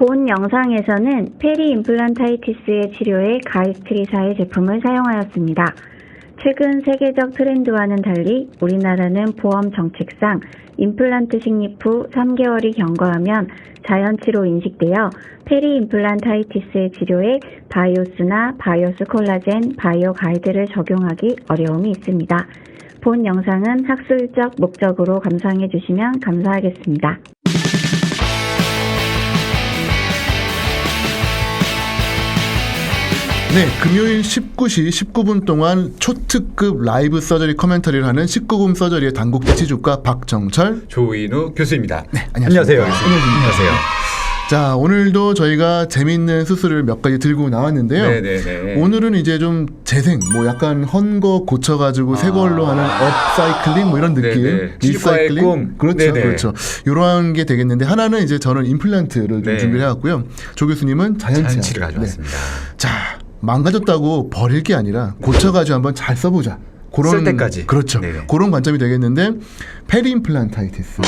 본 영상에서는 페리 임플란타이티스의 치료에 가이스트리사의 제품을 사용하였습니다. 최근 세계적 트렌드와는 달리 우리나라는 보험 정책상 임플란트 식립 후 3개월이 경과하면 자연치로 인식되어 페리 임플란타이티스의 치료에 바이오스나 바이오스 콜라겐, 바이오 가이드를 적용하기 어려움이 있습니다. 본 영상은 학술적 목적으로 감상해 주시면 감사하겠습니다. 네, 금요일 19시 19분 동안 초특급 라이브 서저리 커멘터리를 하는 19금 서저리의 단국대 치주과 박정철, 조인우 교수입니다. 네, 안녕하세요. 안녕하세요. 자, 오늘도 저희가 재미있는 수술을 몇 가지 들고 나왔는데요. 네네네. 오늘은 이제 좀 재생, 뭐 약간 헌 거 고쳐가지고 새 걸로 하는 업사이클링 뭐 이런 느낌, 네네. 리사이클링, 꿈. 그렇죠, 네네. 그렇죠. 이러한 게 되겠는데 하나는 이제 저는 임플란트를 좀 네. 준비를 해왔고요. 조 교수님은 자연치를 가져왔습니다. 자, 망가졌다고 버릴 게 아니라 고쳐가지고 한번 잘 써보자. 쓸 때까지. 그렇죠. 네네. 그런 관점이 되겠는데 페리임플란타이티스,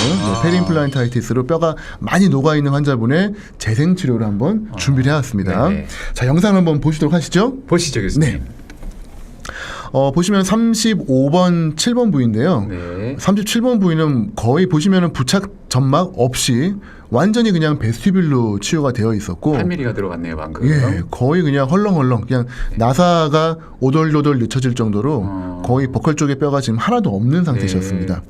페리임플란타이티스로 뼈가 많이 녹아있는 환자분의 재생 치료를 한번 준비를 해왔습니다. 네네. 자, 영상 한번 보시도록 하시죠. 보시죠, 교수님. 네. 보시면 35번, 7번 부위인데요. 네. 37번 부위는 거의 보시면은 부착 점막 없이 완전히 그냥 베스티뷸로 치유가 되어 있었고 8mm가 들어갔네요, 방금. 예, 거의 그냥 헐렁헐렁 그냥 나사가 오돌오돌 늦춰질 정도로 거의 버클 쪽의 뼈가 지금 하나도 없는 상태셨습니다.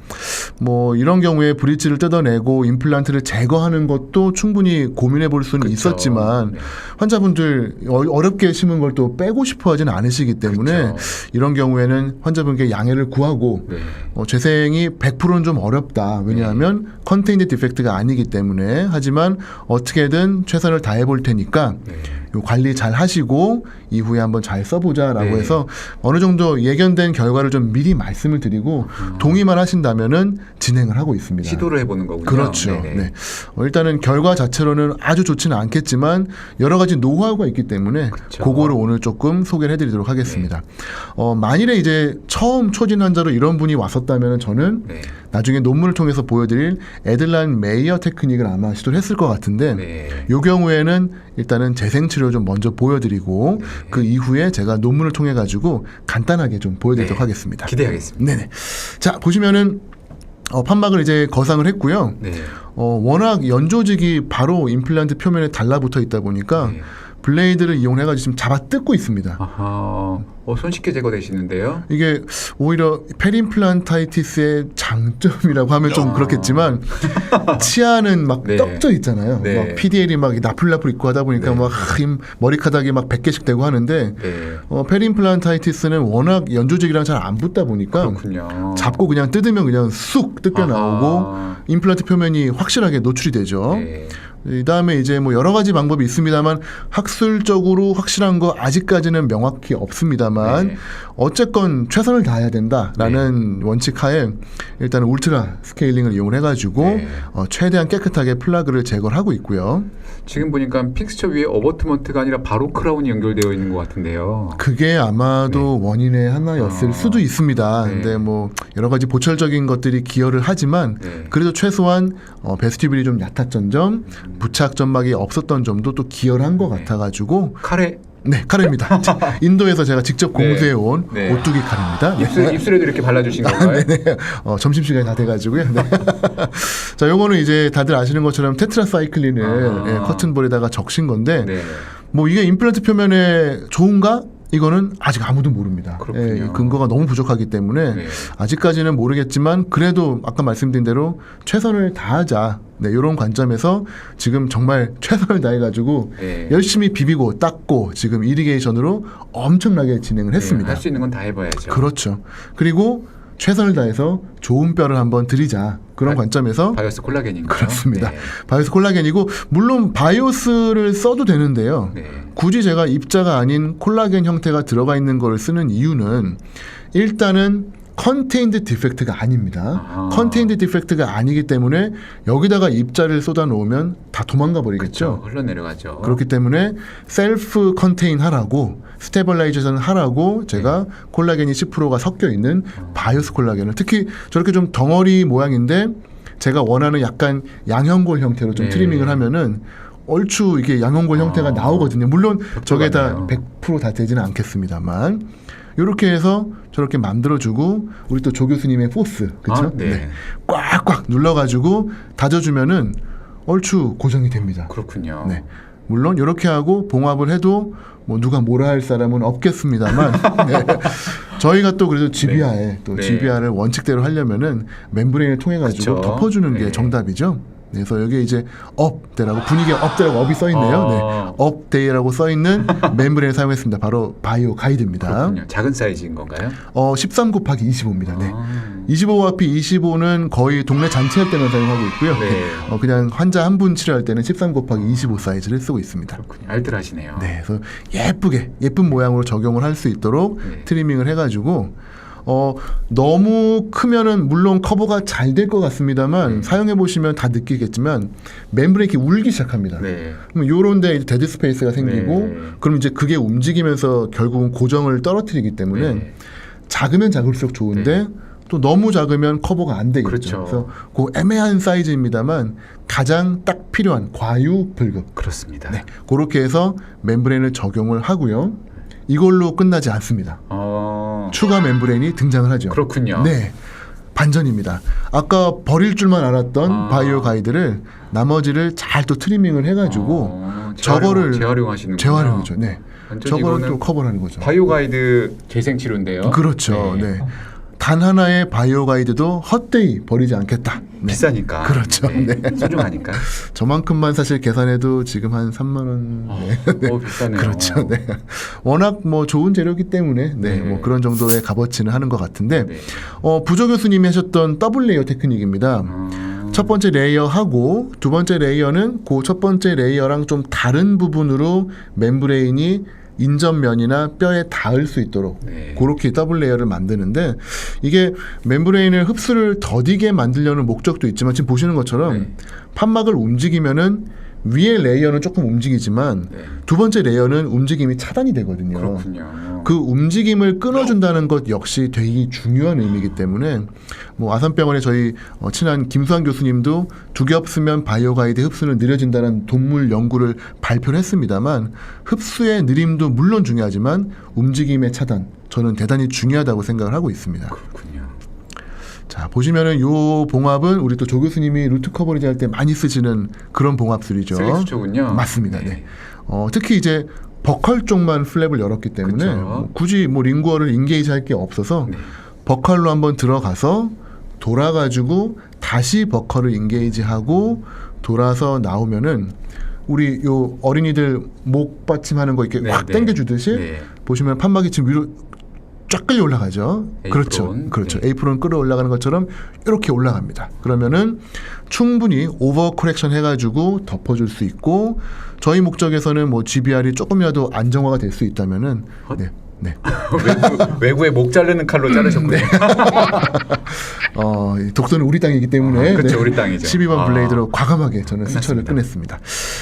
뭐 이런 경우에 브릿지를 뜯어내고 임플란트를 제거하는 것도 충분히 고민해 볼 수는 그쵸. 있었지만 네. 환자분들 어렵게 심은 걸 또 빼고 싶어 하지는 않으시기 때문에 그쵸. 이런 경우에는 환자분께 양해를 구하고 네. 재생이 100%는 좀 어렵다. 왜냐하면 컨테인드 디펙트가 아니기 때문에 하지만 어떻게든 최선을 다해 볼 테니까 네. 요 관리 잘 하시고 이후에 한번 잘 써보자라고 네. 해서 어느 정도 예견된 결과를 좀 미리 말씀을 드리고 동의만 하신다면은 진행을 하고 있습니다. 시도를 해보는 거군요. 그렇죠. 네네. 네. 일단은 결과 자체로는 아주 좋지는 않겠지만 여러 가지 노하우가 있기 때문에 그쵸. 그거를 오늘 조금 소개를 해드리도록 하겠습니다. 만일에 이제 처음 초진 환자로 이런 분이 왔었다면 저는 네. 나중에 논문을 통해서 보여드릴 에들란 메이어 테크닉을 아마 시도를 했을 것 같은데 네. 이 경우에는 일단은 재생치료를 좀 먼저 보여드리고 그 이후에 제가 논문을 통해 가지고 간단하게 좀 보여드리도록 네. 하겠습니다. 기대하겠습니다. 네네. 자, 보시면은 판막을 이제 거상을 했고요. 네. 워낙 연조직이 바로 임플란트 표면에 달라붙어 있다 보니까 네. 블레이드를 이용해가지고 지금 잡아 뜯고 있습니다. 아하. 손쉽게 제거되시는데요. 이게 오히려 페리임플란타이티스의 장점이라고 하면 좀 그렇겠지만 치아는 막 네. 떡져 있잖아요. 네. 막 PDL이 막 나풀나풀 있고 하다 보니까 네. 막 머리카락이 막 100개씩 되고 하는데 네. 페리임플란타이티스는 워낙 연조직이랑 잘 안 붙다 보니까 그렇군요. 잡고 그냥 뜯으면 그냥 쑥 뜯겨 나오고 아하. 임플란트 표면이 확실하게 노출이 되죠. 네. 이 다음에 이제 뭐 여러 가지 방법이 있습니다만 학술적으로 확실한 거 아직까지는 명확히 없습니다만 네. 어쨌건 최선을 다해야 된다라는 원칙 하에 일단 울트라 스케일링을 이용을 해가지고 네. 최대한 깨끗하게 플라그를 제거를 하고 있고요. 지금 보니까 픽스처 위에 어버트먼트가 아니라 바로 크라운이 연결되어 있는 것 같은데요. 그게 아마도 원인의 하나였을 수도 있습니다. 네. 근데 뭐 여러 가지 보철적인 것들이 기여를 하지만 네. 그래도 최소한 베스티뷸이 좀 얕았던 점, 부착 점막이 없었던 점도 또 기여를 한 것 같아가지고 카레 네, 카레입니다. 인도에서 제가 직접 공수해온 네. 오뚜기 카레입니다. 입술에도 이렇게 발라주신 건가요? 네. 점심시간이 다 돼가지고요. 네. 자, 요거는 이제 다들 아시는 것처럼 테트라사이클린을 커튼볼에다가 적신 건데 네. 뭐 이게 임플란트 표면에 좋은가? 이거는 아직 아무도 모릅니다. 그렇군요. 이 근거가 너무 부족하기 때문에 네. 아직까지는 모르겠지만 그래도 아까 말씀드린 대로 최선을 다하자. 네, 이런 관점에서 지금 정말 최선을 다해가지고 네. 열심히 비비고 닦고 지금 이리게이션으로 엄청나게 진행을 했습니다. 할 수 있는 건 다 해봐야죠. 그렇죠. 그리고 최선을 다해서 좋은 뼈를 한번 드리자. 그런 관점에서 바이오스 콜라겐인가요? 그렇습니다. 네. 바이오스 콜라겐이고 물론 바이오스를 써도 되는데요. 네. 굳이 제가 입자가 아닌 콜라겐 형태가 들어가 있는 걸 쓰는 이유는 일단은 컨테인드 디펙트가 아닙니다. 아하. 컨테인드 디펙트가 아니기 때문에 여기다가 입자를 쏟아 놓으면 다 도망가 버리겠죠. 그렇죠. 흘러내려가죠. 그렇기 때문에 셀프 컨테인 하라고 스테빌라이제이션 하라고 제가 콜라겐이 10%가 섞여 있는 바이오스 콜라겐을 특히 저렇게 좀 덩어리 모양인데 제가 원하는 약간 양형골 형태로 좀 네. 트리밍을 하면은 얼추 이게 양형골 형태가 나오거든요. 물론 저게 다 같네요. 100% 다 되지는 않겠습니다만 이렇게 해서 저렇게 만들어주고 우리 또 조 교수님의 포스 그렇죠? 아, 네. 꽉꽉 눌러가지고 다져주면은 얼추 고정이 됩니다. 그렇군요. 네. 물론 이렇게 하고 봉합을 해도 뭐 누가 뭐라 할 사람은 없겠습니다만 네. 저희가 또 그래도 GBR에 또 네. GBR을 원칙대로 하려면은 멤브레인을 통해 가지고 그쵸. 덮어주는 게 네. 정답이죠. 그래서 여기에 이제 업대라고 분위기가 업대라고 업이 써 있네요. 네. 업데이라고 써 있는 멤브레인을 사용했습니다. 바로 바이오 가이드입니다. 그렇군요. 작은 사이즈인 건가요? 13 곱하기 25입니다. 네. 아, 25와피 25는 거의 동네 잔치할 때만 사용하고 있고요. 네. 그냥 환자 한 분 치료할 때는 13 곱하기 25 사이즈를 쓰고 있습니다. 그렇군요. 알뜰하시네요. 네, 그래서 예쁜 모양으로 적용을 할 수 있도록 네. 트리밍을 해가지고 너무 크면은 물론 커버가 잘 될 것 같습니다만 사용해 보시면 다 느끼겠지만 멤브레인이 이렇게 울기 시작합니다. 네. 그럼 요런데 데드 스페이스가 생기고 네. 그럼 이제 그게 움직이면서 결국은 고정을 떨어뜨리기 때문에 네. 작으면 작을수록 좋은데 또 너무 작으면 커버가 안 되겠죠. 그렇죠. 그래서 그 애매한 사이즈입니다만 가장 딱 필요한 과유불급. 그렇습니다. 네, 그렇게 해서 멤브레인을 적용을 하고요. 이걸로 끝나지 않습니다. 추가 멤브레인이 등장을 하죠. 그렇군요. 네, 반전입니다. 아까 버릴 줄만 알았던 바이오 가이드를 나머지를 잘 또 트리밍을 해가지고 저거를 재활용하시는 재활용이죠. 네, 완전 저거를 이거는 또 커버하는 거죠. 바이오 가이드 재생 치료인데요. 그렇죠. 네. 단 하나의 바이오 가이드도 헛되이 버리지 않겠다. 네. 비싸니까. 그렇죠. 네. 소중하니까. 저만큼만 사실 계산해도 지금 한 3만 원. 네. 비싸네요. 그렇죠. 네. 워낙 뭐 좋은 재료이기 때문에 네. 뭐 그런 정도의 값어치는 하는 것 같은데 네. 부조 교수님이 하셨던 더블 레이어 테크닉입니다. 첫 번째 레이어 하고 두 번째 레이어는 그 첫 번째 레이어랑 좀 다른 부분으로 멤브레인이 인접면이나 뼈에 닿을 수 있도록 네. 그렇게 더블 레이어를 만드는데 이게 멤브레인을 흡수를 더디게 만들려는 목적도 있지만 지금 보시는 것처럼 네. 판막을 움직이면은 위에 레이어는 조금 움직이지만 네. 두 번째 레이어는 움직임이 차단이 되거든요. 그렇군요. 그 움직임을 끊어준다는 것 역시 되게 중요한 의미이기 때문에 뭐 아산병원의 저희 친한 김수환 교수님도 두 겹 쓰면 바이오 가이드 흡수는 느려진다는 동물 연구를 발표를 했습니다만 흡수의 느림도 물론 중요하지만 움직임의 차단 저는 대단히 중요하다고 생각을 하고 있습니다. 그렇군요. 자 보시면은 요 봉합은 우리 또 조 교수님이 루트 커버리지 할 때 많이 쓰시는 그런 봉합술이죠. 쓰리수초군요. 맞습니다. 네. 특히 이제 버컬 쪽만 플랩을 열었기 때문에 그쵸. 뭐 굳이 뭐 링구어를 인게이지 할 게 없어서 네. 버컬로 한번 들어가서 돌아가지고 다시 버컬을 인게이지하고 돌아서 나오면은 우리 요 어린이들 목 받침하는 거 이렇게 네, 확 네. 당겨주듯이 네. 보시면 판막이 지금 위로 쫙 끌려 올라가죠. 에이프론. 그렇죠. 그렇죠. 네. 에이프론 끌어 올라가는 것처럼 이렇게 올라갑니다. 그러면은 충분히 오버 코렉션 해가지고 덮어줄 수 있고 저희 목적에서는 뭐 GBR이 조금이라도 안정화가 될 수 있다면은 네. 네. 외구의 목 자르는 칼로 자르셨군요. 독도는 우리 땅이기 때문에 그렇죠. 우리 땅이죠. 12번 블레이드로 과감하게 저는 수처를 꺼냈습니다.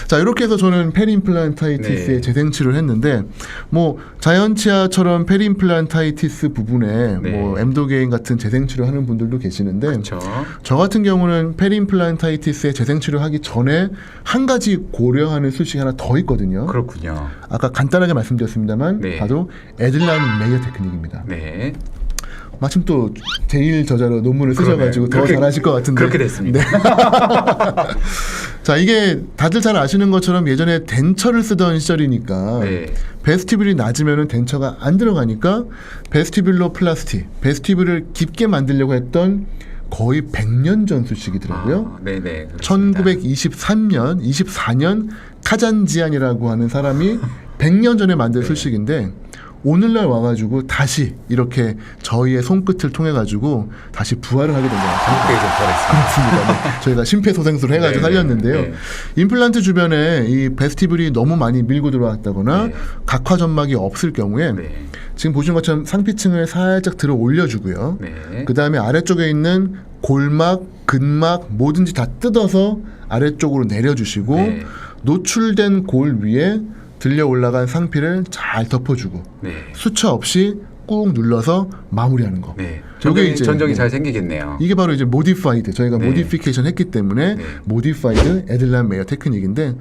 자 이렇게 해서 저는 페리임플란타이티스의 네. 재생치료를 했는데 뭐 자연치아처럼 페리임플란타이티스 부분에 네. 뭐 엠도게인 같은 재생치료 하는 분들도 계시는데 그렇죠. 저 같은 경우는 페리임플란타이티스의 재생치료 하기 전에 한 가지 고려하는 수식이 하나 더 있거든요. 그렇군요. 아까 간단하게 말씀드렸습니다만 네. 바로 에들란 메이어 테크닉입니다. 네. 마침 또 제일 저자로 논문을 쓰셔가지고 더 그렇게- 잘하실 것 같은데. 그렇게 됐습니다. 자 이게 다들 잘 아시는 것처럼 예전에 덴처를 쓰던 시절이니까 네. 베스티뷸이 낮으면 덴처가 안 들어가니까 베스티뷸로 플라스티, 베스티뷸를 깊게 만들려고 했던 거의 100년 전 수식이더라고요. 네네. 1923년, 24년 카잔지안이라고 하는 사람이 100년 전에 만든 술식인데 오늘날 와가지고 다시 이렇게 저희의 손끝을 통해 가지고 다시 부활을 하게 된 것 같아요. 그렇습니다. 네. 저희가 심폐소생술을 해가지고 살렸는데요. 네. 임플란트 주변에 이 베스티뷸이 너무 많이 밀고 들어왔다거나 네. 각화점막이 없을 경우에 네. 지금 보시는 것처럼 상피층을 살짝 들어 올려주고요. 네. 그 다음에 아래쪽에 있는 골막, 근막 뭐든지 다 뜯어서 아래쪽으로 내려주시고 네. 노출된 골 위에 들려 올라간 상피를 잘 덮어주고 네. 수차 없이 꾹 눌러서 마무리하는 거. 네. 요게 전정이 잘 생기겠네요. 이게 바로 이제 모디파이드 저희가 네. 모디피케이션 했기 때문에 네. 모디파이드 에들란 메이어 테크닉인데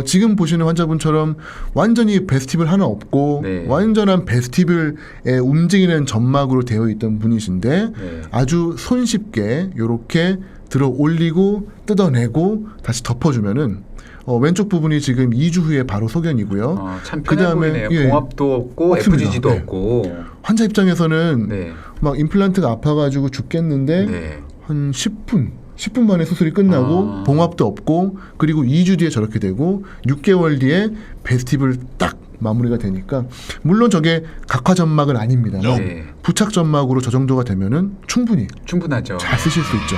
지금 보시는 환자분처럼 완전히 베스티블 하나 없고 네. 완전한 베스티블에 움직이는 점막으로 되어 있던 분이신데 네. 아주 손쉽게 이렇게 들어 올리고 뜯어내고 다시 덮어주면은 왼쪽 부분이 지금 2주 후에 바로 소견이고요. 참 편해 그다음에, 보이네요. 예. 봉합도 없고 없습니다. FGG도 네. 없고. 환자 입장에서는 네. 막 임플란트가 아파가지고 죽겠는데 네. 한 10분 만에 수술이 끝나고 봉합도 없고 그리고 2주 뒤에 저렇게 되고 6개월 뒤에 베스티블 딱 마무리가 되니까 물론 저게 각화 점막은 아닙니다. 네. 부착 점막으로 저 정도가 되면은 충분히 충분하죠. 잘 쓰실 수 있죠.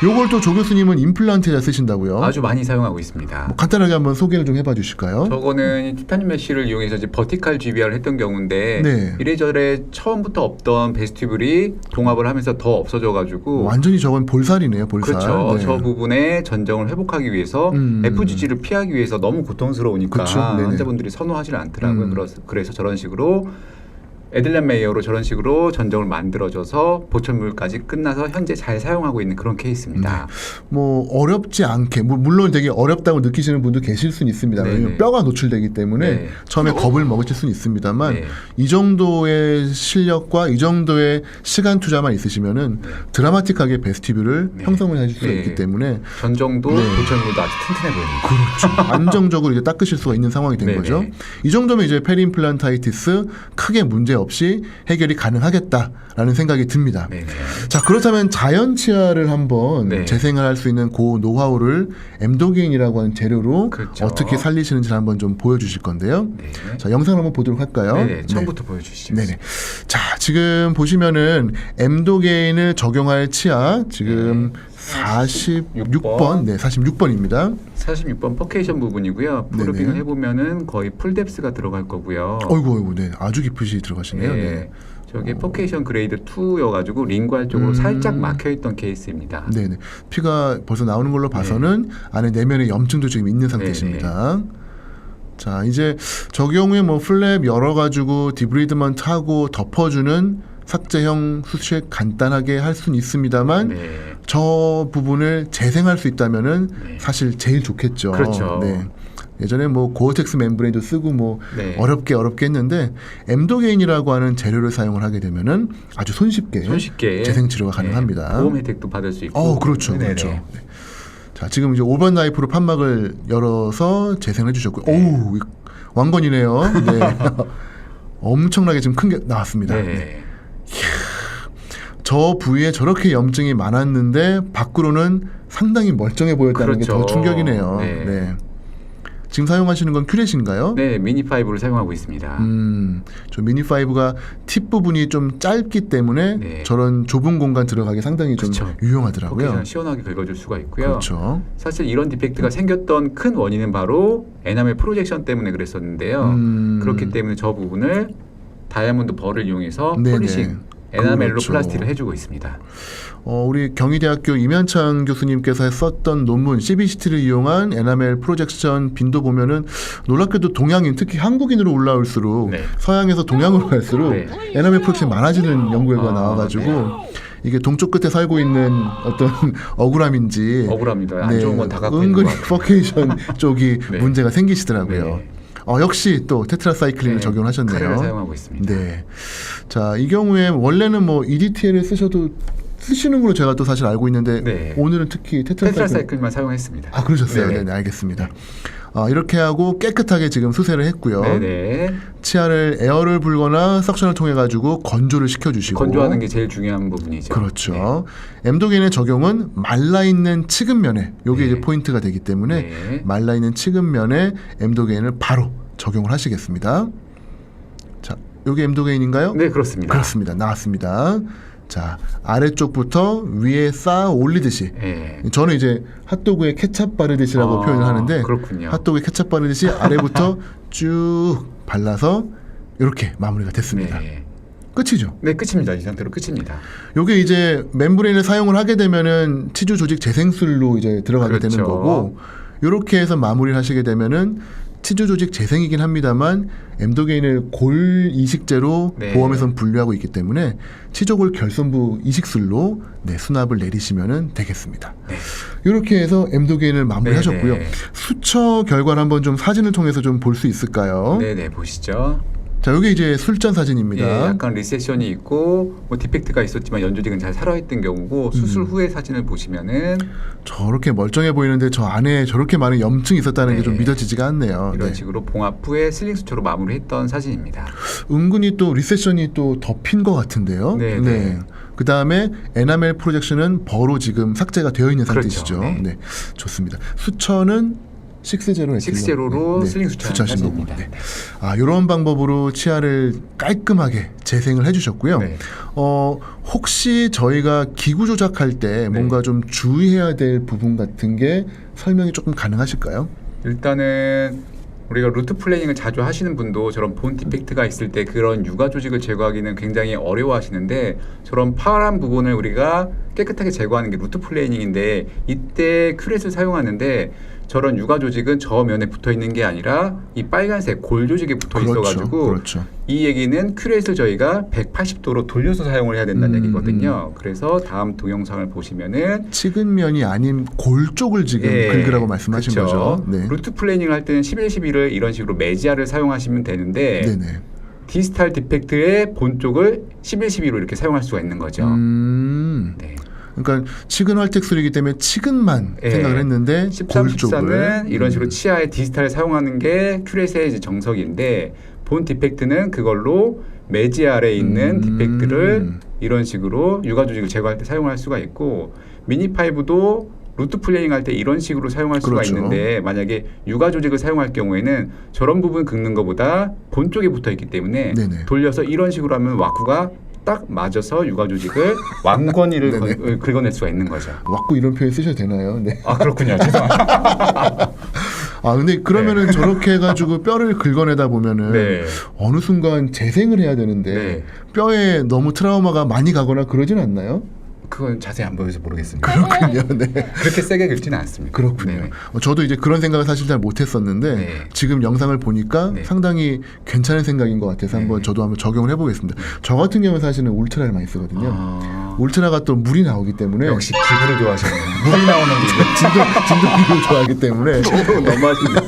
요걸 또 조 교수님은 임플란트에다 쓰신다고요? 아주 많이 사용하고 있습니다. 간단하게 한번 소개를 좀 해봐 주실까요? 저거는 티타늄 메쉬를 이용해서 이제 버티칼 GBR을 했던 경우인데 네. 이래저래 처음부터 없던 베스티블이 봉합을 하면서 더 없어져가지고 완전히 저건 볼살이네요, 볼살. 그렇죠. 네. 저 부분에 전정을 회복하기 위해서 FGG를 피하기 위해서 너무 고통스러우니까 그쵸, 네네. 환자분들이 선호하지 않더라고요. 그래서 저런 식으로 에들란 메이어로 저런 식으로 전정을 만들어줘서 보철물까지 끝나서 현재 잘 사용하고 있는 그런 케이스입니다. 뭐 어렵지 않게 물론 되게 어렵다고 느끼시는 분도 계실 수는 있습니다. 네네. 왜냐면 뼈가 노출되기 때문에 네. 처음에 겁을 먹으실 수는 있습니다만 네. 이 정도의 실력과 이 정도의 시간 투자만 있으시면은 드라마틱하게 베스티뷴을 네. 형성을 해줄 수가 네. 있기 때문에 전정도 네. 보철물도 아주 튼튼해 보입니다. 그렇죠. 안정적으로 이제 닦으실 수가 있는 상황이 된 네네. 거죠. 이 정도면 이제 페리임플란타이티스 크게 문제 없이 해결이 가능하겠다라는 생각이 듭니다. 네네. 자, 그렇다면 자연 치아를 한번 네. 재생을 할 수 있는 그 노하우를 엠도게인이라고 하는 재료로 그렇죠. 어떻게 살리시는지 한번 좀 보여주실 건데요. 네. 자, 영상 한번 보도록 할까요? 네네. 처음부터 보여주시죠. 네네. 자, 지금 보시면은 엠도게인을 적용할 치아 지금 46번, 네, 46번입니다. 46번 퍼케이션 부분이고요. 프로빙을 네네. 해보면은 거의 풀뎁스가 들어갈 거고요. 어이구, 네, 아주 깊으시 들어가시네요. 네. 네. 저게 퍼케이션 그레이드 2여가지고 링괄 쪽으로 살짝 막혀있던 케이스입니다. 네네. 피가 벌써 나오는 걸로 봐서는 안에 내면에 염증도 지금 있는 상태십니다. 자, 이제 저 경우에 뭐 플랩 열어가지고 디브리드먼트 하고 덮어주는 삭제형 수술 간단하게 할 수는 있습니다만 네. 저 부분을 재생할 수 있다면은 네. 사실 제일 좋겠죠. 그렇죠. 네. 예전에 뭐 고어텍스 멤브레인도 쓰고 뭐 네. 어렵게 했는데 엠도게인이라고 하는 재료를 사용을 하게 되면은 아주 손쉽게 재생 치료가 가능합니다. 네. 보험 혜택도 받을 수 있고. 그렇죠, 네네. 그렇죠. 네. 자, 지금 이제 5번 나이프로 판막을 열어서 재생해 주셨고요. 오우, 왕건이네요. 네. 엄청나게 지금 큰 게 나왔습니다. 네. 네. 저 부위에 저렇게 염증이 많았는데 밖으로는 상당히 멀쩡해 보였다는 게 더 그렇죠. 충격이네요. 네. 네. 지금 사용하시는 건 큐렛인가요? 네, 미니5를 사용하고 있습니다. 저 미니5가 팁 부분이 좀 짧기 때문에 네. 저런 좁은 공간 들어가기 상당히 좀 그쵸. 유용하더라고요. 퍼케이션 시원하게 긁어줄 수가 있고요. 그렇죠. 사실 이런 디펙트가 생겼던 큰 원인은 바로 에나멜 프로젝션 때문에 그랬었는데요. 그렇기 때문에 저 부분을 다이아몬드 벌을 이용해서 네네. 폴리싱 에나멜로 그렇죠. 플라스틱을 해주고 있습니다. 우리 경희대학교 임현창 교수님께서 썼던 논문 CBCT를 이용한 에나멜 프로젝션 빈도 보면은 놀랍게도 동양인 특히 한국인으로 올라올수록 네. 서양에서 동양으로 갈수록 네. 에나멜 프로젝션이 많아지는 연구 결과가 나와가지고 네. 이게 동쪽 끝에 살고 있는 어떤 억울함인지 억울합니다. 안 좋은 건 다 갖고 있는 은근히 것 같아요. 퍼케이션 쪽이 네. 문제가 생기시더라고요. 네. 역시 또 테트라사이클린을 네, 적용을 하셨네요. 카레를 사용하고 있습니다. 네. 자, 이 경우에 원래는 뭐 EDTL을 쓰시는 걸로 제가 또 사실 알고 있는데 네. 오늘은 특히 테트라사이클만 사용했습니다. 아, 그러셨어요. 네네. 네, 알겠습니다. 이렇게 하고 깨끗하게 지금 수세를 했고요. 네네. 치아를 에어를 불거나 석션을 통해 가지고 건조를 시켜주시고 건조하는 게 제일 중요한 부분이죠. 그렇죠. 엠도게인의 적용은 말라 있는 치근면에 요게 네. 이제 포인트가 되기 때문에 네. 말라 있는 치근면에 엠도게인을 바로 적용을 하시겠습니다. 자, 요게 엠도게인인가요? 네, 그렇습니다. 그렇습니다. 나왔습니다. 자, 아래쪽부터 위에 쌓아 올리듯이. 네. 저는 이제 핫도그에 케찹 바르듯이라고 표현을 하는데 그렇군요. 핫도그에 케찹 바르듯이 아래부터 쭉 발라서 이렇게 마무리가 됐습니다. 네. 끝이죠. 네, 끝입니다. 이 상태로 끝입니다. 요게 이제 멤브레인을 사용을 하게 되면은 치주 조직 재생술로 이제 들어가게 그렇죠. 되는 거고 요렇게 해서 마무리를 하시게 되면은 치주 조직 재생이긴 합니다만 엠도게인을 골 이식제로 네. 보험에선 분류하고 있기 때문에 치조골 결손부 이식술로 수납을 내리시면 되겠습니다. 네. 이렇게 해서 엠도게인을 마무리하셨고요. 네, 네. 수처 결과를 한번 좀 사진을 통해서 좀 볼 수 있을까요? 네네 보시죠. 자, 여기 이제 술전 사진입니다. 예, 약간 리세션이 있고 뭐 디펙트가 있었지만 연조직은 잘 살아있던 경우고 수술 후의 사진을 보시면은 저렇게 멀쩡해 보이는데 저 안에 저렇게 많은 염증이 있었다는 게 네. 좀 믿어지지가 않네요. 이런 네. 식으로 봉합 후에 슬링 수초로 마무리했던 사진입니다. 은근히 또 리세션이 또 덮인 것 같은데요. 네, 네. 그 다음에 에나멜 프로젝션은 버로 지금 삭제가 되어 있는 그렇죠. 상태시죠. 네. 네, 좋습니다. 수처는 6제로 6제로로 슬링 수처하는 수처하신 거고. 사진입니다. 네. 이런 방법으로 치아를 깔끔하게 재생을 해주셨고요. 네. 혹시 저희가 기구 조작할 때 뭔가 좀 주의해야 될 부분 같은 게 설명이 조금 가능하실까요? 일단은 우리가 루트 플래닝을 자주 하시는 분도 저런 본 디펙트가 있을 때 그런 유가 조직을 제거하기는 굉장히 어려워하시는데 저런 파란 부분을 우리가 깨끗하게 제거하는 게 루트 플래닝인데 이때 큐렛을 사용하는데 저런 유가 조직은 저 면에 붙어 있는 게 아니라 이 빨간색 골 조직에 붙어 있어가지고 그렇죠. 이 얘기는 큐렛을 저희가 180도로 돌려서 사용을 해야 된다는 얘기거든요. 그래서 다음 동영상을 보시면은 치근 면이 아닌 골 쪽을 지금 긁으라고 말씀하신 그쵸. 거죠. 네. 루트 플래닝을 할 때는 11, 11을 이런 식으로 메지아를 사용하시면 되는데 네네. 디스탈 디펙트의 본 쪽을 11, 12로 이렇게 사용할 수가 있는 거죠. 네. 그러니까 치근 활텍술이기 때문에 치근만 네. 생각을 했는데 13, 골 쪽을 14는 이런 식으로 치아에 디스탈을 사용하는 게 큐렛의 이제 정석인데 본 디펙트는 그걸로 매지 아래에 있는 디펙트를 이런 식으로 유가 조직을 제거할 때 사용할 수가 있고 미니5도 루트 플래닝 할 때 이런 식으로 사용할 수가 그렇죠. 있는데 만약에 유가 조직을 사용할 경우에는 저런 부분 긁는 것보다 본 쪽에 붙어 있기 때문에 네네. 돌려서 이런 식으로 하면 와꾸가 딱 맞아서 유가 조직을 왕건이를 긁어낼 수가 있는 거죠. 왁구 이런 표현 쓰셔도 되나요? 네. 아 그렇군요. 죄송합니다. 근데 그러면은 저렇게 해가지고 뼈를 긁어내다 보면은 네. 어느 순간 재생을 해야 되는데 네. 뼈에 너무 트라우마가 많이 가거나 그러진 않나요? 그건 자세히 안 보여서 모르겠습니다. 그렇군요. 네. 그렇게 세게 긁지는 않습니다. 그렇군요. 네. 저도 이제 그런 생각을 사실 잘 못했었는데 네. 지금 영상을 보니까 네. 상당히 괜찮은 생각인 것 같아서 네. 저도 한번 적용을 해보겠습니다. 저 같은 경우는 사실은 울트라를 많이 쓰거든요. 아, 울트라가 또 물이 나오기 때문에 역시 기구를 좋아하시는 물이 나오는 진동기를 좋아하기 때문에 기구 너무하시네.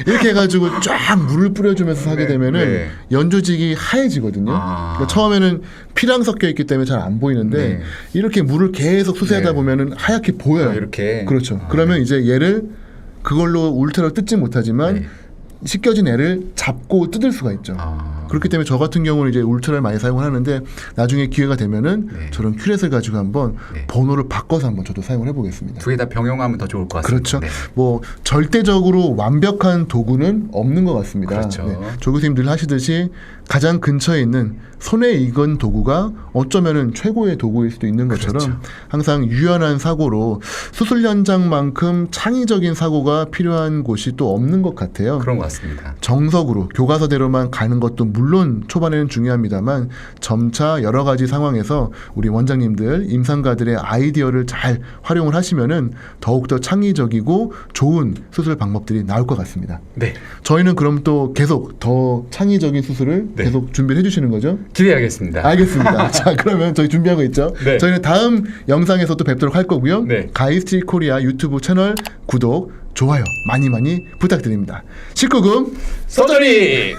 이렇게 해가지고 쫙 물을 뿌려주면서 하게 네, 되면은 네. 연조직이 하얘지거든요. 그러니까 처음에는 피랑 섞여 있기 때문에 잘 안 보이는데 네. 이렇게 물을 계속 수세하다 네. 보면은 하얗게 보여요. 이렇게. 그렇죠. 그러면 이제 얘를 그걸로 울트라로 뜯지 못하지만 네. 씻겨진 애를 잡고 뜯을 수가 있죠. 그렇기 때문에 저 같은 경우는 이제 울트라를 많이 사용을 하는데 나중에 기회가 되면은 네. 저런 큐렛을 가지고 한번 네. 번호를 바꿔서 한번 저도 사용을 해보겠습니다. 두 개 다 병용하면 더 좋을 것 같습니다. 그렇죠. 네. 뭐 절대적으로 완벽한 도구는 없는 것 같습니다. 그렇죠. 조 교수님 늘 하시듯이 가장 근처에 있는 손에 익은 도구가 어쩌면은 최고의 도구일 수도 있는 것처럼 그렇죠. 항상 유연한 사고로 수술 현장만큼 창의적인 사고가 필요한 곳이 또 없는 것 같아요. 그런 것 같습니다. 정석으로 교과서대로만 가는 것도 물론 초반에는 중요합니다만 점차 여러 가지 상황에서 우리 원장님들, 임상가들의 아이디어를 잘 활용을 하시면은 더욱더 창의적이고 좋은 수술 방법들이 나올 것 같습니다. 네. 저희는 그럼 또 계속 더 창의적인 수술을 네. 계속 준비를 해주시는 거죠? 기대하겠습니다. 알겠습니다. 자, 그러면 저희 준비하고 있죠? 네. 저희는 다음 영상에서 또 뵙도록 할 거고요. 네. 가이스트 코리아 유튜브 채널 구독, 좋아요 많이 부탁드립니다. 19금 서저리!